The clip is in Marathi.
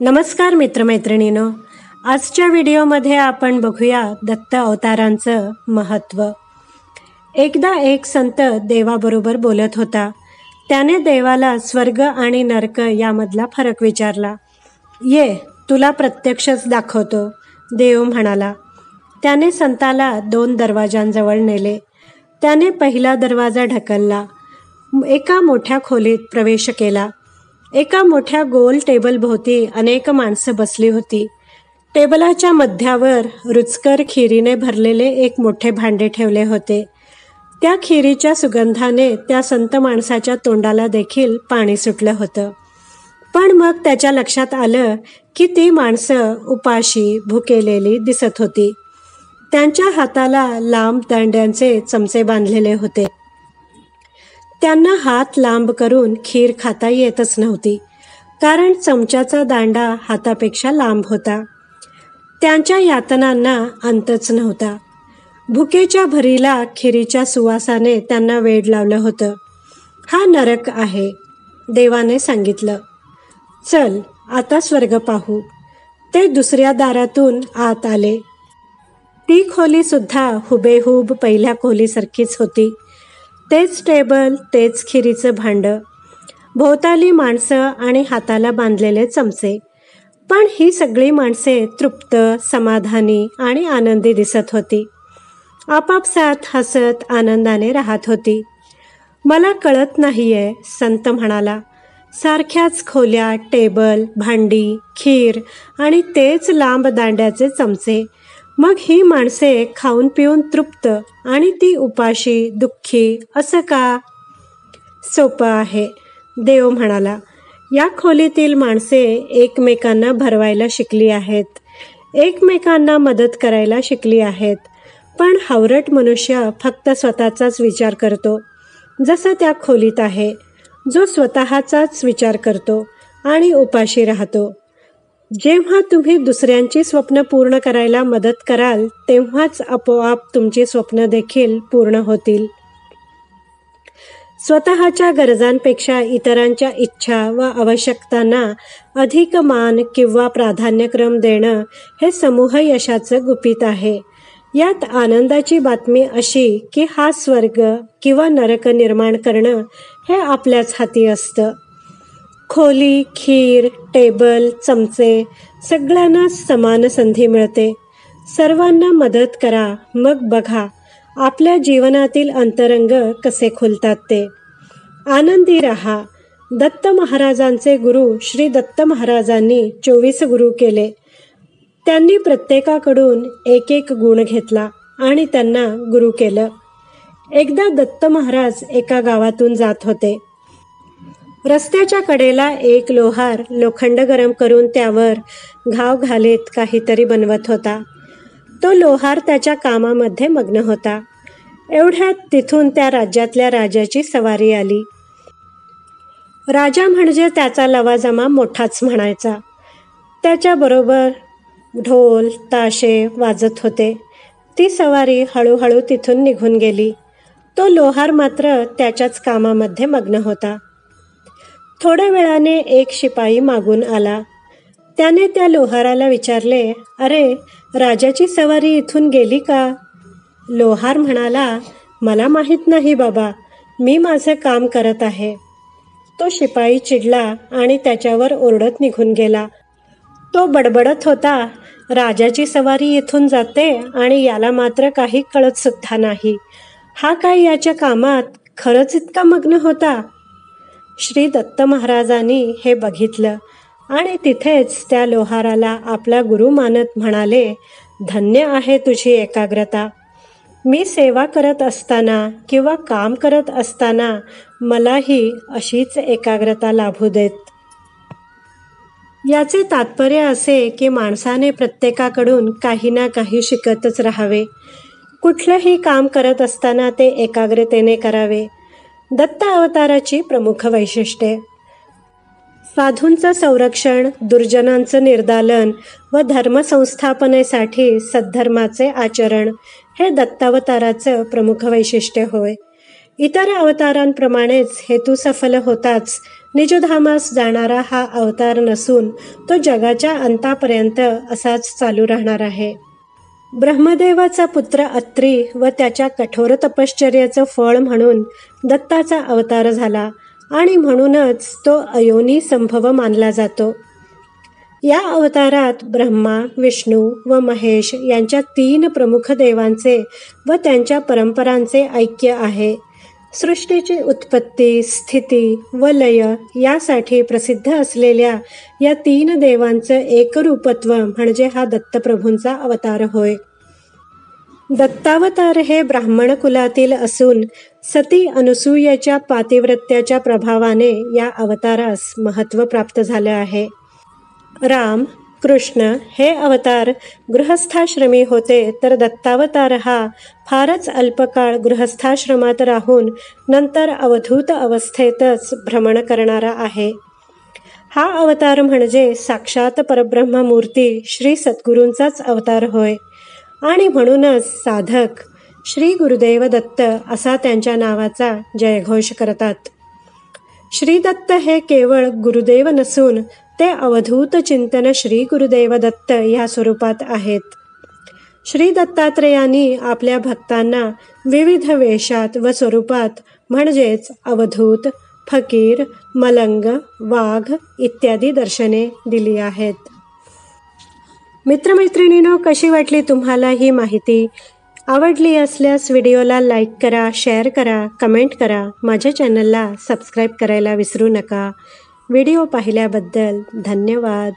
नमस्कार मित्रमैत्रिणींनो, आजच्या व्हिडिओमध्ये आपण बघूया दत्त अवतारांचं महत्त्व. एकदा एक संत देवाबरोबर बोलत होता. त्याने देवाला स्वर्ग आणि नरक यामधला फरक विचारला. ये, तुला प्रत्यक्षच दाखवतो, देव म्हणाला. त्याने संताला 2 दरवाजांजवळ नेले. त्याने पहिला दरवाजा ढकलला. एका मोठ्या खोलीत प्रवेश केला. एका मोठ्या गोल टेबलभोवती अनेक माणसं बसली होती. टेबलाच्या मध्यावर रुचकर खिरीने भरलेले एक मोठे भांडे ठेवले होते. त्या खिरीच्या सुगंधाने त्या संत माणसाच्या तोंडाला देखील पाणी सुटलं होतं. पण मग त्याच्या लक्षात आलं की ती माणसं उपाशी भुकेलेली दिसत होती. त्यांच्या हाताला लांब दांड्यांचे चमचे बांधलेले होते. त्यांना हात लांब करून खीर खाता येतच नव्हती, कारण चमच्याचा दांडा हातापेक्षा लांब होता. त्यांच्या यातनांना अंतच नव्हता. भुकेच्या भरीला खिरीच्या सुवासाने त्यांना वेड लावलं होतं. हा नरक आहे, देवाने सांगितलं. चल, आता स्वर्ग पाहू. ते दुसऱ्या दारातून आत आले. ती खोलीसुद्धा हुबेहूब पहिल्या खोलीसारखीच होती. तेच टेबल, तेच खिरीचं भांडं, भोवताली माणसं आणि हाताला बांधलेले चमचे. पण ही सगळी माणसे तृप्त, समाधानी आणि आनंदी दिसत होती. आपापसात हसत आनंदाने राहत होती. मला कळत नाहीये, संत म्हणाला. सारख्याच खोल्या, टेबल, भांडी, खीर आणि तेच लांब दांड्याचे चमचे. मग ही माणसे खाऊन पिऊन तृप्त आणि ती उपाशी, दुःखी, असं का? सोपं आहे, देव म्हणाला. या खोलीतील माणसे एकमेकांना भरवायला शिकली आहेत, एकमेकांना मदत करायला शिकली आहेत. पण हावरट मनुष्य फक्त स्वतःचाच विचार करतो, जसं त्या खोलीत आहे, जो स्वतःचाच विचार करतो आणि उपाशी राहतो. जेव्हा तुम्ही दुसऱ्यांची स्वप्न पूर्ण करायला मदत कराल, तेव्हाच आपोआप तुमची स्वप्न देखील पूर्ण होतील. स्वतःच्या गरजांपेक्षा इतरांच्या इच्छा व आवश्यकतांना अधिक मान किंवा प्राधान्यक्रम देणं हे समूह यशाचं गुपित आहे. यात आनंदाची बातमी अशी की हा स्वर्ग किंवा नरक निर्माण करणं हे आपल्याच हाती असतं. खोली, खीर, टेबल, चमचे, सगळ्यांना समान संधी मिळते. सर्वांना मदत करा, मग बघा आपल्या जीवनातील अंतरंग कसे खुलतात ते. आनंदी राहा. दत्त महाराजांचे गुरु श्री दत्त महाराजांनी 24 गुरु केले. त्यांनी प्रत्येकाकडून एक एक गुण घेतला आणि त्यांना गुरु केलं. एकदा दत्त महाराज एका गावातून जात होते. रस्त्याच्या कडेला एक लोहार लोखंड गरम करून त्यावर घाव घालीत काहीतरी बनवत होता. तो लोहार त्याच्या कामामध्ये मग्न होता. एवढ्यात तिथून त्या राज्यातल्या राजाची सवारी आली. राजा म्हणजे त्याचा लवाजमा मोठाच म्हणायचा. त्याच्याबरोबर ढोल ताशे वाजत होते. ती सवारी हळूहळू तिथून निघून गेली. तो लोहार मात्र त्याच्याच कामामध्ये मग्न होता. थोड्या वेळाने एक शिपाई मागून आला. त्याने त्या लोहाराला विचारले, अरे, राजाची सवारी इथून गेली का? लोहार म्हणाला, मला माहीत नाही बाबा, मी माझं काम करत आहे. तो शिपाई चिडला आणि त्याच्यावर ओरडत निघून गेला. तो बडबडत होता, राजाची सवारी इथून जाते आणि याला मात्र काही कळत सुद्धा नाही. हा काय याच्या कामात खरंच इतका मग्न होता? श्री दत्त महाराजांनी हे बघितलं आणि तिथेच त्या लोहाराला आपला गुरु मानत म्हणाले, धन्य आहे तुझी एकाग्रता. मी सेवा करत असताना किंवा काम करत असताना मलाही अशीच एकाग्रता लाभू देत. याचे तात्पर्य असे की माणसाने प्रत्येकाकडून काही ना काही शिकतच राहावे. कुठलंही काम करत असताना ते एकाग्रतेने करावे. दत्त अवताराची प्रमुख वैशिष्ट्ये: साधूंचं संरक्षण, दुर्जनांचं निर्दालन व धर्मसंस्थापनेसाठी सद्धर्माचे आचरण हे दत्तावताराचं प्रमुख वैशिष्ट्य होय. इतर अवतारांप्रमाणेच हेतू सफल होताच, निजधामास जाणारा हा अवतार नसून तो जगाच्या अंतापर्यंत असाच चालू राहणार आहे. ब्रह्मदेवाचा पुत्र अत्री व त्याच्या कठोर तपश्चर्याचं फळ म्हणून दत्ताचा अवतार झाला आणि म्हणूनच तो अयोनी संभव मानला जातो. या अवतारात ब्रह्मा, विष्णू व महेश यांच्या 3 प्रमुख देवांचे व त्यांच्या परंपरांचे ऐक्य आहे. सृष्टीची उत्पत्ती, स्थिती व लय यासाठी प्रसिद्ध असलेल्या या 3 देवांचं एकरूपत्व म्हणजे हा दत्तप्रभूंचा अवतार होय. दत्तावतार हे ब्राह्मण कुलातील असून सती अनुसूयेच्या पातिव्रत्याच्या प्रभावाने या अवतारास महत्त्व प्राप्त झालं आहे. राम, कृष्ण हे अवतार गृहस्थाश्रमी होते, तर दत्तावतार हा फारच अल्पकाळ गृहस्थाश्रमात राहून नंतर अवधूत अवस्थेतच भ्रमण करणारा आहे. हा अवतार म्हणजे साक्षात परब्रह्ममूर्ती श्री सद्गुरूंचाच अवतार होय आणि म्हणूनच साधक श्री गुरुदेव दत्त असा त्यांच्या नावाचा जयघोष करतात. श्री दत्त हे केवळ गुरुदेव नसून ते अवधूत चिंतन श्री गुरुदेव दत्त या स्वरूपात आहेत. श्री दत्तात्रेयांनी आपल्या भक्तांना विविध वेशात व स्वरूपात म्हणजेच अवधूत, फकीर, मलंग, वाघ इत्यादी दर्शने दिली आहेत. मित्रमैत्रिणींनो, कशी वाटली तुम्हाला ही माहिती? आवडली असल्यास व्हिडिओला लाईक करा, शेअर करा, कमेंट करा. माझ्या चॅनलला सबस्क्राईब करायला विसरू नका. व्हिडिओ पाहिल्याबद्दल धन्यवाद.